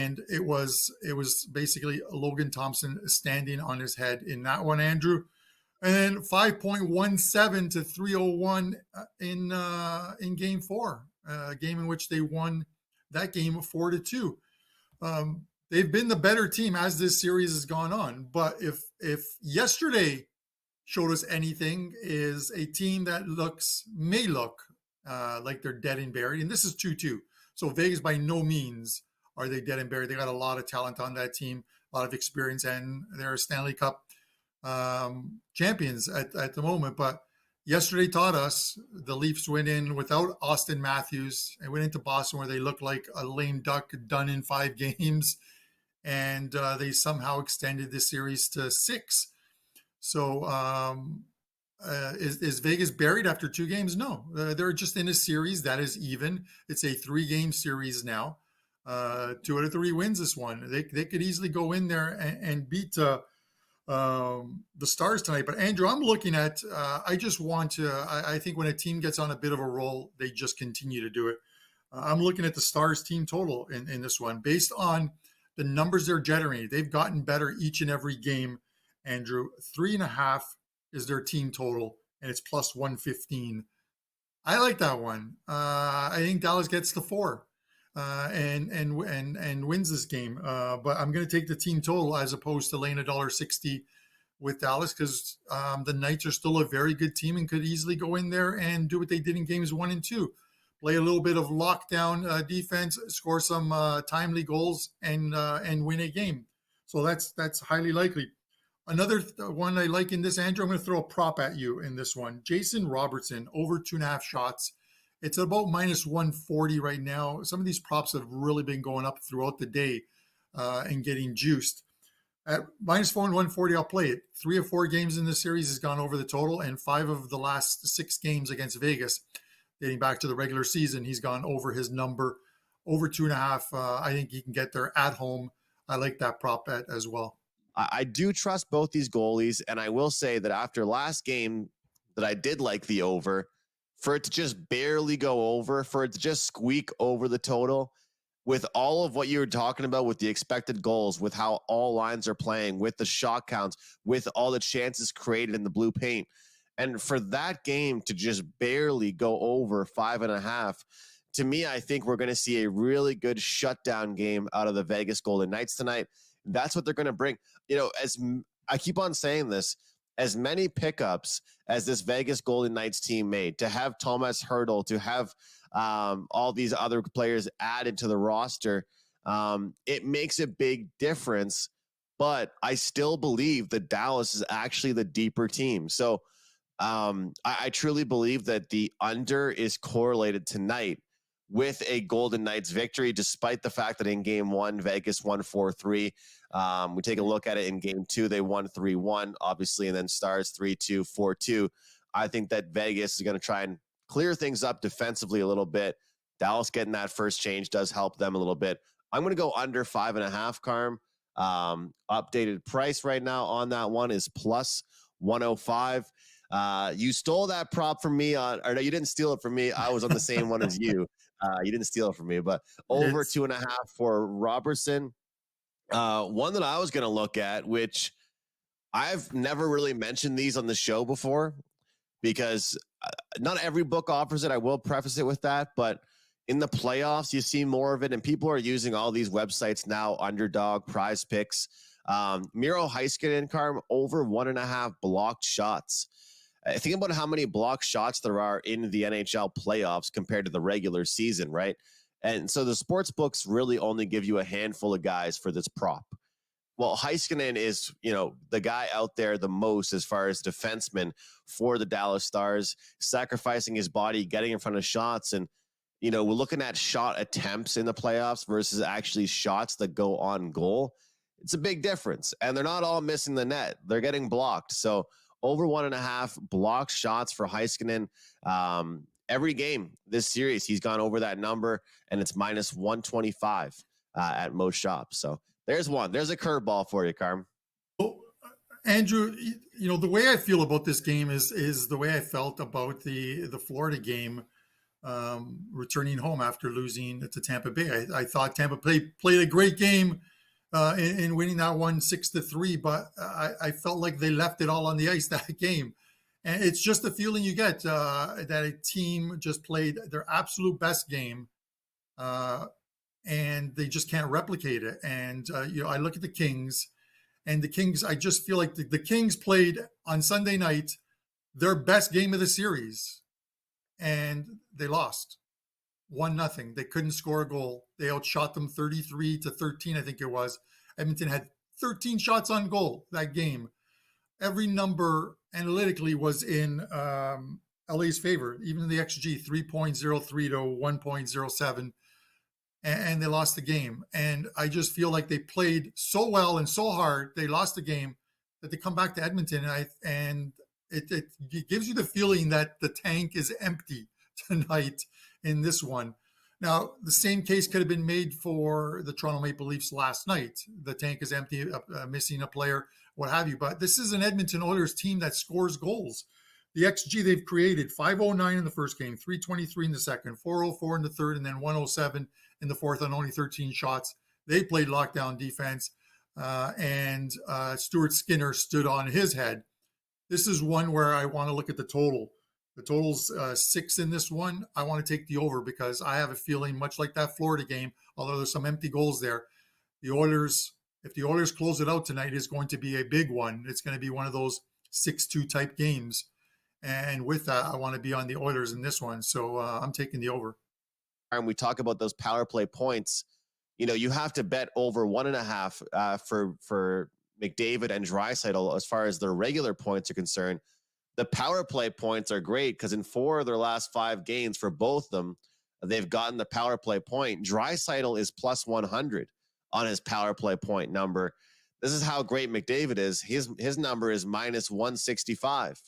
and it was basically Logan Thompson standing on his head in that one, Andrew. And then 5.17 to 301 in Game 4, a game in which they won that game 4-2. They've been the better team as this series has gone on. But if yesterday showed us anything, is a team that may look like they're dead and buried, and this is 2-2. So Vegas by no means are they dead and buried. They got a lot of talent on that team, a lot of experience, and they're Stanley Cup champions at the moment. But yesterday taught us the Leafs went in without Austin Matthews and went into Boston where they looked like a lame duck done in 5 games, and they somehow extended the series to 6. So is Vegas buried after 2 games? No, they're just in a series that is even. It's a 3-game series now. 2 out of 3 wins this one. They could easily go in there and beat the Stars tonight. But Andrew, I'm looking at. I just want to. I think when a team gets on a bit of a roll, they just continue to do it. I'm looking at the Stars team total in this one based on the numbers they're generating. They've gotten better each and every game. Andrew, 3.5 is their team total, and it's plus 115. I like that one. I think Dallas gets the 4 and wins this game. But I'm going to take the team total as opposed to laying $1.60 with Dallas because the Knights are still a very good team and could easily go in there and do what they did in games 1 and 2. Play a little bit of lockdown defense, score some timely goals, and win a game. So that's highly likely. Another one I like in this, Andrew, I'm going to throw a prop at you in this one. Jason Robertson, over 2.5 shots. It's about minus 140 right now. Some of these props have really been going up throughout the day and getting juiced. At minus 140, I'll play it. 3 of 4 games in this series has gone over the total, and 5 of the last 6 games against Vegas, dating back to the regular season, he's gone over his number, over 2.5. I think he can get there at home. I like that prop bet as well. I do trust both these goalies, and I will say that after last game that I did like the over, for it to just barely go over, for it to just squeak over the total, with all of what you were talking about with the expected goals, with how all lines are playing, with the shot counts, with all the chances created in the blue paint, and for that game to just barely go over 5.5, to me, I think we're going to see a really good shutdown game out of the Vegas Golden Knights tonight. That's what they're going to bring. You know, as I keep on saying this, as many pickups as this Vegas Golden Knights team made, to have Thomas Hertl, to have all these other players added to the roster, it makes a big difference. But I still believe that Dallas is actually the deeper team. So I truly believe that the under is correlated tonight with a Golden Knights victory, despite the fact that in game 1, Vegas won 4-3. We take a look at it in game 2, they won 3-1, obviously, and then Stars 3-2, 4-2. I think that Vegas is going to try and clear things up defensively a little bit. Dallas getting that first change does help them a little bit. I'm going to go under 5.5, Carm. Updated price right now on that one is plus 105. You stole that prop from me or no, you didn't steal it from me. I was on the same one as you. You didn't steal it from me, but over 2.5 for Robertson. One that I was going to look at, which I've never really mentioned these on the show before because not every book offers it. I will preface it with that, but in the playoffs, you see more of it, and people are using all these websites now, Underdog, Prize Picks. Miro Heiskanen, Carm, over 1.5 blocked shots. Think about how many blocked shots there are in the NHL playoffs compared to the regular season, right? And so the sports books really only give you a handful of guys for this prop. Well, Heiskanen is, the guy out there the most as far as defenseman for the Dallas Stars, sacrificing his body, getting in front of shots. And, we're looking at shot attempts in the playoffs versus actually shots that go on goal. It's a big difference. And they're not all missing the net. They're getting blocked. So over 1.5 blocked shots for Heiskanen. Every game this series, he's gone over that number, and it's minus 125 at most shops. So there's one. There's a curveball for you, Carm. Well, Andrew, the way I feel about this game is the way I felt about the Florida game returning home after losing to Tampa Bay. I thought Tampa Bay played a great game in winning that one 6-3, but I felt like they left it all on the ice that game. And it's just the feeling you get that a team just played their absolute best game, uh, and they just can't replicate it. And I look at the Kings, and the Kings. I just feel like the Kings played on Sunday night their best game of the series, and they lost 1-0. They couldn't score a goal. They outshot them 33-13, I think it was. Edmonton had 13 shots on goal that game. Every number analytically was in LA's favor, even the XG 3.03 to 1.07, and they lost the game. And I just feel like they played so well and so hard, they lost the game, that they come back to Edmonton, and it gives you the feeling that the tank is empty tonight in this one. Now, the same case could have been made for the Toronto Maple Leafs last night. The tank is empty, missing a player, what have you. But this is an Edmonton Oilers team that scores goals. The XG they've created, 509 in the first game, 323 in the second, 404 in the third, and then 107 in the fourth on only 13 shots. They played lockdown defense, and Stuart Skinner stood on his head. This is one where I want to look at the total. The total's 6 in this one. I want to take the over because I have a feeling, much like that Florida game, although there's some empty goals there, the Oilers, if the Oilers close it out tonight, is going to be a big one. It's going to be one of those 6-2 type games. And with that, I want to be on the Oilers in this one. So I'm taking the over. And we talk about those power play points. You have to bet over 1.5 for McDavid and Draisaitl as far as their regular points are concerned. The power play points are great because in 4 of their last 5 games for both of them, they've gotten the power play point. Draisaitl is plus 100 on his power play point number. This is how great McDavid is. His number is minus 165.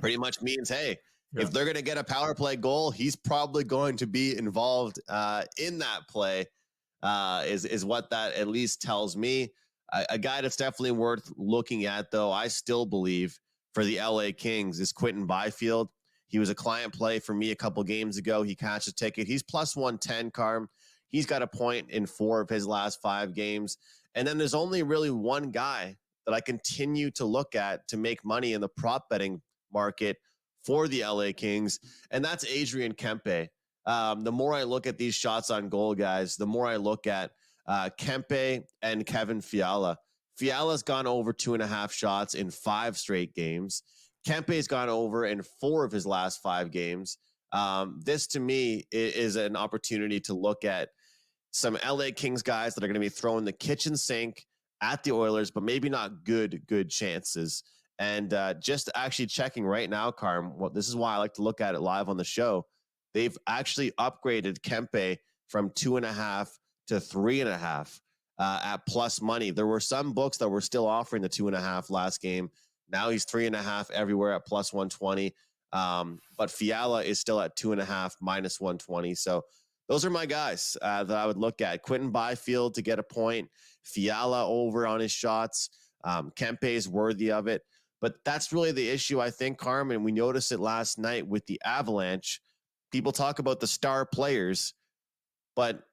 Pretty much means, hey, if they're going to get a power play goal, he's probably going to be involved in that play, is what that at least tells me. A guy that's definitely worth looking at, though, I still believe, for the LA Kings is Quinton Byfield. He was a client play for me a couple games ago. He cashed a ticket. He's plus 110, Carm. He's got a point in 4 of his last 5 games. And then there's only really one guy that I continue to look at to make money in the prop betting market for the LA Kings, and that's Adrian Kempe. The more I look at these shots on goal, guys, the more I look at Kempe and Kevin Fiala. Fiala's gone over 2.5 shots in 5 straight games. Kempe's gone over in 4 of his last 5 games. This, to me, is an opportunity to look at some LA Kings guys that are going to be throwing the kitchen sink at the Oilers, but maybe not good chances. And just actually checking right now, Carm, this is why I like to look at it live on the show. They've actually upgraded Kempe from 2.5 to 3.5 at plus money. There were some books that were still offering the 2.5 last game. Now he's 3.5 everywhere at plus 120. But Fiala is still at 2.5 minus 120. So those are my guys that I would look at. Quinton Byfield to get a point. Fiala over on his shots. Kempe is worthy of it. But that's really the issue, I think, Carmen. We noticed it last night with the Avalanche. People talk about the star players, but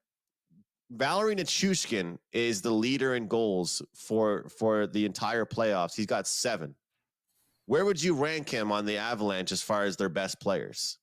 Valeri Nichushkin is the leader in goals for the entire playoffs. He's got 7. Where would you rank him on the Avalanche as far as their best players?